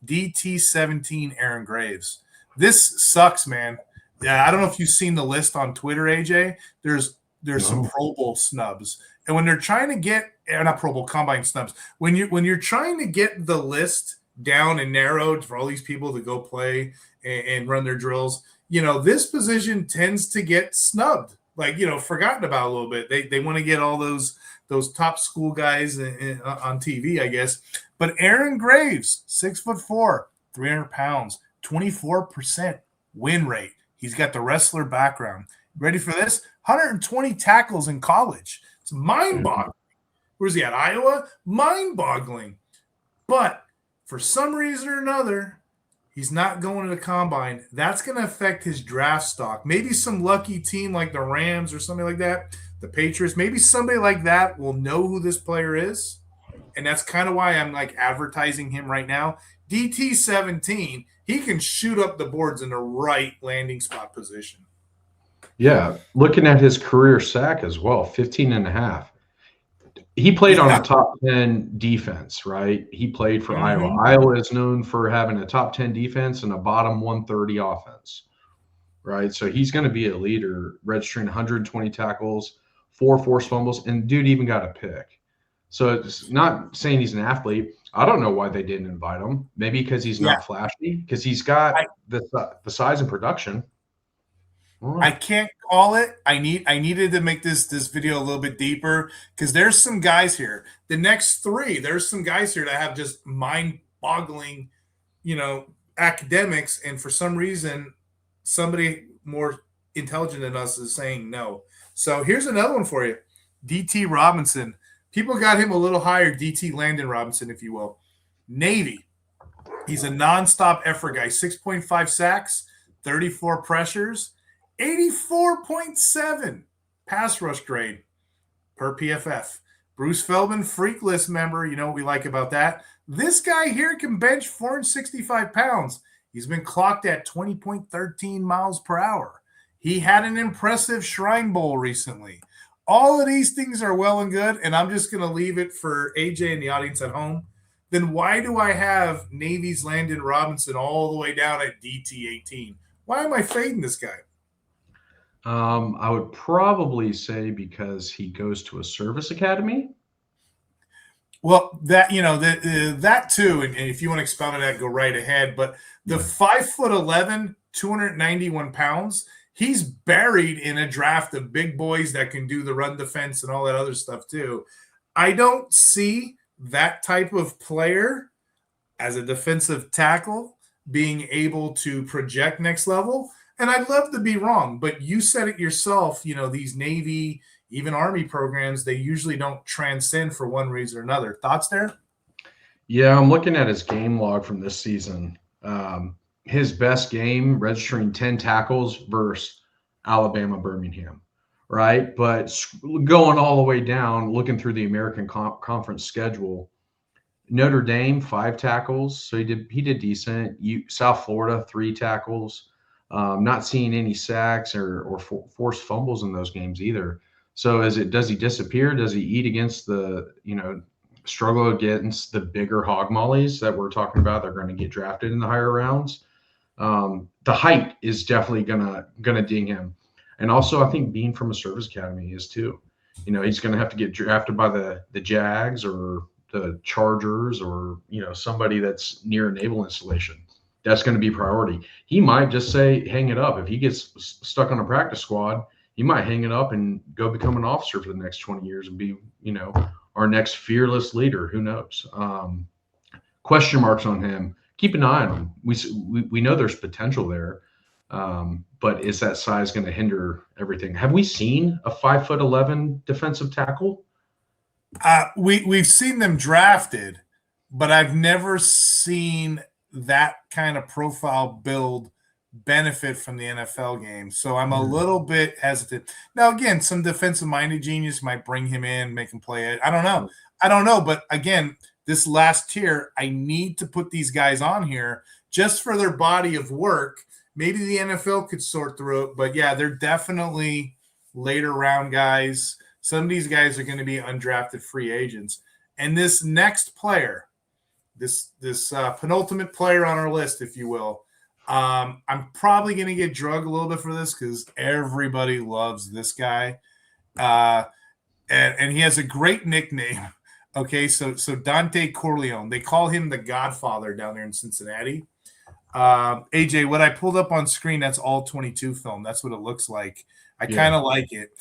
DT17 Aaron Graves. This sucks, man. Yeah, I don't know if you've seen the list on Twitter, AJ. There's some Pro Bowl snubs. And when they're trying to get not Pro Bowl combine snubs, when you're trying to get the list down and narrowed for all these people to go play and run their drills, this position tends to get snubbed, like, forgotten about a little bit. They want to get all those top school guys on TV, I guess. But Aaron Graves, 6'4", 300 pounds, 24% win rate. He's got the wrestler background. Ready for this? 120 tackles in college. It's mind-boggling. Where's he at? Iowa? Mind-boggling. But for some reason or another, he's not going to the combine. That's going to affect his draft stock. Maybe some lucky team like the Rams or something like that, the Patriots, maybe somebody like that will know who this player is. And that's kind of why I'm like advertising him right now. DT17, he can shoot up the boards in the right landing spot position. Yeah, looking at his career sack as well, 15 and a half. He played on a top 10 defense, right? He played for Iowa. Iowa is known for having a top 10 defense and a bottom 130 offense, right? So he's going to be a leader, registering 120 tackles, 4 forced fumbles, and dude even got a pick. So it's not saying he's an athlete. I don't know why they didn't invite him. Maybe because he's not flashy, because he's got the size and production. I can't call it. I needed to make this video a little bit deeper because there's some guys here. The next 3, there's some guys here that have just mind-boggling, academics, and for some reason, somebody more intelligent than us is saying no. So here's another one for you. DT Robinson. People got him a little higher, DT Landon Robinson, if you will. Navy. He's a nonstop effort guy. 6.5 sacks, 34 pressures, 84.7 pass rush grade per PFF. Bruce Feldman, freak list member. You know what we like about that? This guy here can bench 465 pounds. He's been clocked at 20.13 miles per hour. He had an impressive Shrine Bowl recently. All of these things are well and good, and I'm just going to leave it for AJ and the audience at home. Then why do I have Navy's Landon Robinson all the way down at DT18? Why am I fading this guy? I would probably say because he goes to a service academy. Well, that that too, and if you want to expound on that, go right ahead. But the 5'11", 291 pounds, he's buried in a draft of big boys that can do the run defense and all that other stuff too. I don't see that type of player as a defensive tackle being able to project next level. And I'd love to be wrong, but you said it yourself, these Navy, even Army programs, they usually don't transcend for one reason or another. Thoughts there? Yeah, I'm looking at his game log from this season. His best game, registering 10 tackles versus Alabama Birmingham, right? But going all the way down, looking through the American Conference schedule, Notre Dame, 5 tackles. So he did decent. South Florida, 3 tackles. Not seeing any sacks or forced fumbles in those games either. So does he disappear? Does he eat against struggle against the bigger hog mollies that we're talking about? They're going to get drafted in the higher rounds. The height is definitely gonna ding him. And also I think being from a service academy is too. He's going to have to get drafted by the Jags or the Chargers or, somebody that's near a naval installation. That's going to be priority. He might just say, hang it up. If he gets stuck on a practice squad, he might hang it up and go become an officer for the next 20 years and be, our next fearless leader. Who knows? Question marks on him. Keep an eye on him. We know there's potential there, but is that size going to hinder everything? Have we seen a 5'11" defensive tackle? We've seen them drafted, but I've never seen that kind of profile build benefit from the NFL game. So I'm a little bit hesitant. Now, again, some defensive-minded genius might bring him in, make him play it. I don't know. But again, this last tier, I need to put these guys on here just for their body of work. Maybe the NFL could sort through it. But, yeah, they're definitely later round guys. Some of these guys are going to be undrafted free agents. And this next player, this penultimate player on our list, if you will, I'm probably going to get drugged a little bit for this because everybody loves this guy. And he has a great nickname. Okay, so Dontay Corleone. They call him the Godfather down there in Cincinnati. AJ, what I pulled up on screen, that's all 22 film. That's what it looks like. I kind of like it.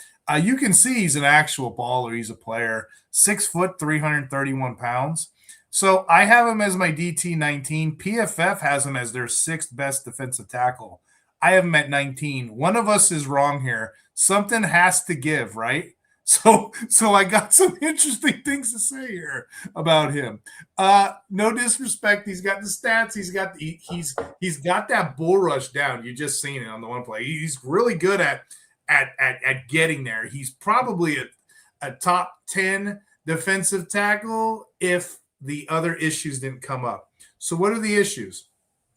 You can see he's an actual baller. He's a player. 6 foot, 331 pounds. So I have him as my DT19. PFF has him as their 6th best defensive tackle. I have him at 19. One of us is wrong here. Something has to give, right? So I got some interesting things to say here about him. No disrespect. He's got the stats. He's got that bull rush down. You just seen it on the one play. He's really good at getting there. He's probably a top 10 defensive tackle if the other issues didn't come up. So what are the issues?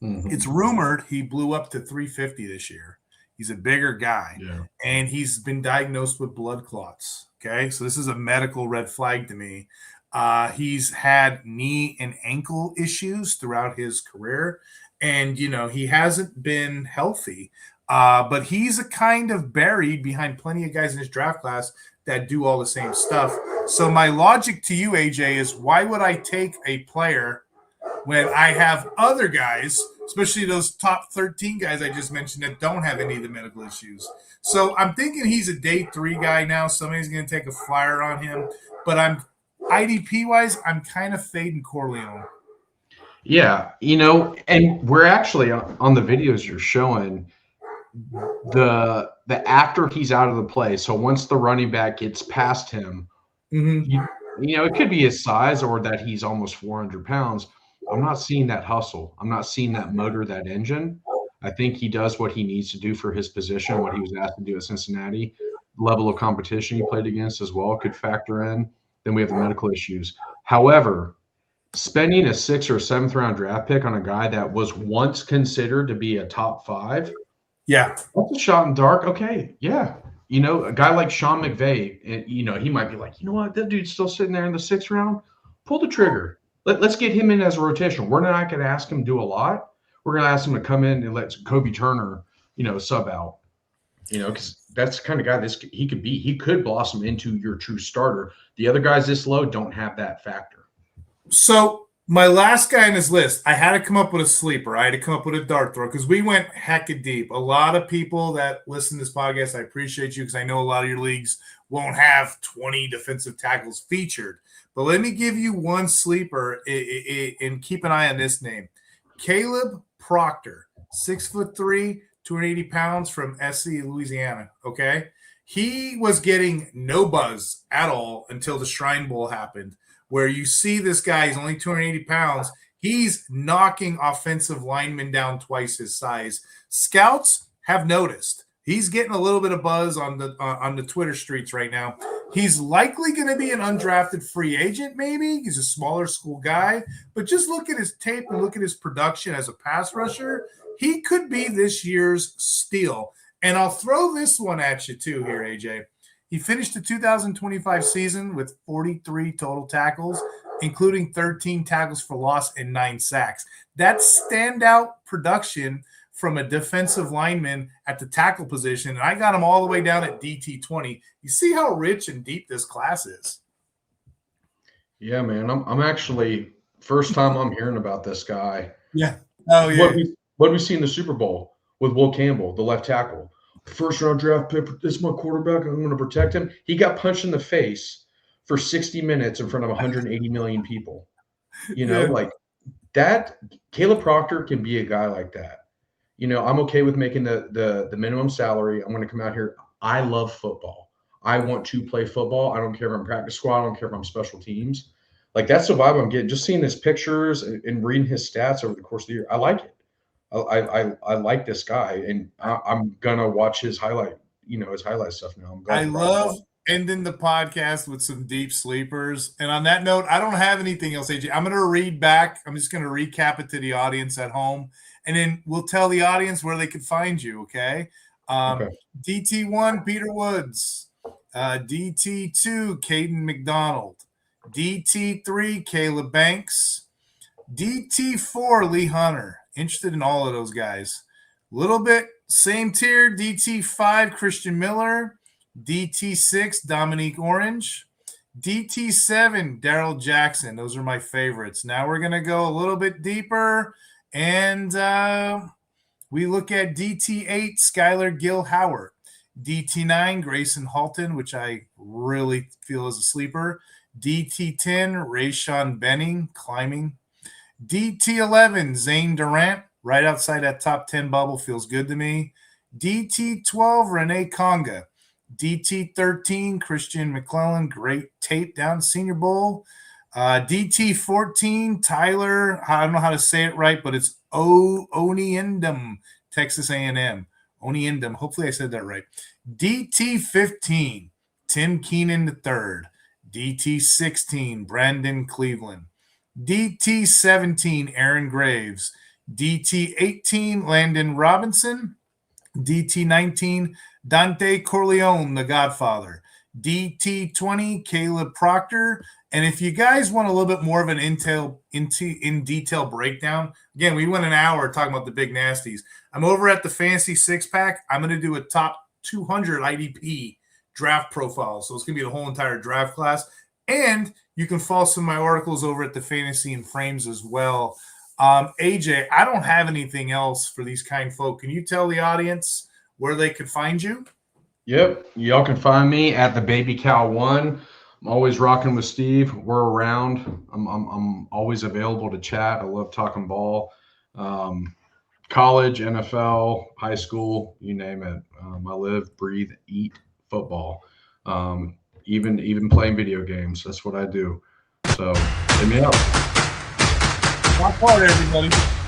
It's rumored he blew up to 350 this year. He's a bigger guy, and he's been diagnosed with blood clots. Okay, so this is a medical red flag to me. He's had knee and ankle issues throughout his career, and he hasn't been healthy. But he's a kind of buried behind plenty of guys in his draft class that do all the same stuff. So my logic to you, AJ, is why would I take a player when I have other guys, especially those top 13 guys I just mentioned, that don't have any of the medical issues? So I'm thinking he's a day 3 guy now. Somebody's going to take a flyer on him. But IDP-wise, I'm kind of fading Corleone. Yeah, and we're actually on the videos you're showing the after he's out of the play. So once the running back gets past him, it could be his size or that he's almost 400 pounds. I'm not seeing that hustle. I'm not seeing that motor, that engine. I think he does what he needs to do for his position, what he was asked to do at Cincinnati. Level of competition he played against as well could factor in. Then we have the medical issues. However, spending a 6th or 7th round draft pick on a guy that was once considered to be a top 5, that's a shot in the dark. Okay, yeah. A guy like Sean McVay, he might be like, what, that dude's still sitting there in the 6th round. Pull the trigger. Let's get him in as a rotational. We're not going to ask him to do a lot. We're going to ask him to come in and let Kobe Turner, sub out. Because that's the kind of guy he could be. He could blossom into your true starter. The other guys this low don't have that factor. So my last guy on this list, I had to come up with a sleeper. I had to come up with a dart throw because we went hecka deep. A lot of people that listen to this podcast, I appreciate you because I know a lot of your leagues won't have 20 defensive tackles featured. But let me give you one sleeper and keep an eye on this name. Caleb Proctor, 6'3", 280 pounds from SC, Louisiana. Okay. He was getting no buzz at all until the Shrine Bowl happened, where you see this guy, he's only 280 pounds. He's knocking offensive linemen down twice his size. Scouts have noticed. He's getting a little bit of buzz on the Twitter streets right now. He's likely going to be an undrafted free agent, maybe. He's a smaller school guy. But just look at his tape and look at his production as a pass rusher. He could be this year's steal. And I'll throw this one at you too here, AJ. He finished the 2025 season with 43 total tackles, including 13 tackles for loss and 9 sacks. That's standout production from a defensive lineman at the tackle position. And I got him all the way down at DT20. You see how rich and deep this class is. Yeah, man. I'm actually first time I'm hearing about this guy. Yeah. Oh, yeah. What did we see in the Super Bowl with Will Campbell, the left tackle? First round draft pick. This is my quarterback. I'm going to protect him. He got punched in the face for 60 minutes in front of 180 million people. Like that. Caleb Proctor can be a guy like that. I'm okay with making the minimum salary. I'm going to come out here. I love football. I want to play football. I don't care if I'm practice squad. I don't care if I'm special teams. Like that's the vibe I'm getting. Just seeing his pictures and reading his stats over the course of the year. I like it. I like this guy, and I'm gonna watch his highlight stuff now. I love ending the podcast with some deep sleepers. And on that note, I don't have anything else, AJ. I'm gonna read back. I'm just gonna recap it to the audience at home, and then we'll tell the audience where they can find you. Okay. DT1 Peter Woods, DT2 Caden McDonald, DT3 Caleb Banks, DT4 Lee Hunter. Interested in all of those guys. A little bit same tier. DT5 Christian Miller, DT6 Dominique Orange, DT7 Daryl Jackson. Those are my favorites. Now we're going to go a little bit deeper, and we look at DT8 Skylar Gill Howard, DT9 Grayson Halton, which I really feel is a sleeper, DT10 Rayshawn Benning, climbing, DT11 Zane Durant, right outside that top 10 bubble, feels good to me. DT12 Renee Conga, DT13 Christian McClellan, great tape down Senior Bowl. DT14 Tyler, I don't know how to say it right, but it's Onyedim, Texas A&M. Onyedim, hopefully I said that right. DT15 Tim Keenan III, DT16 Brandon Cleveland, DT17 Aaron Graves, DT18 Landon Robinson, DT19 Dontay Corleone, the Godfather, DT20 Caleb Proctor. And if you guys want a little bit more of an in detail breakdown, again, we went an hour talking about the big nasties. I'm over at the Fantasy Six Pack. I'm going to do a top 200 IDP draft profile. So it's going to be the whole entire draft class. And you can follow some of my articles over at the Fantasy and Frames as well. AJ, I don't have anything else for these kind folk. Can you tell the audience where they could find you? Yep. Y'all can find me at the Baby Cow 1. I'm always rocking with Steve. We're around. I'm always available to chat. I love talking ball. College, NFL, high school, you name it. I live, breathe, eat football. Even playing video games. That's what I do. So hit me up. Talk hard, everybody.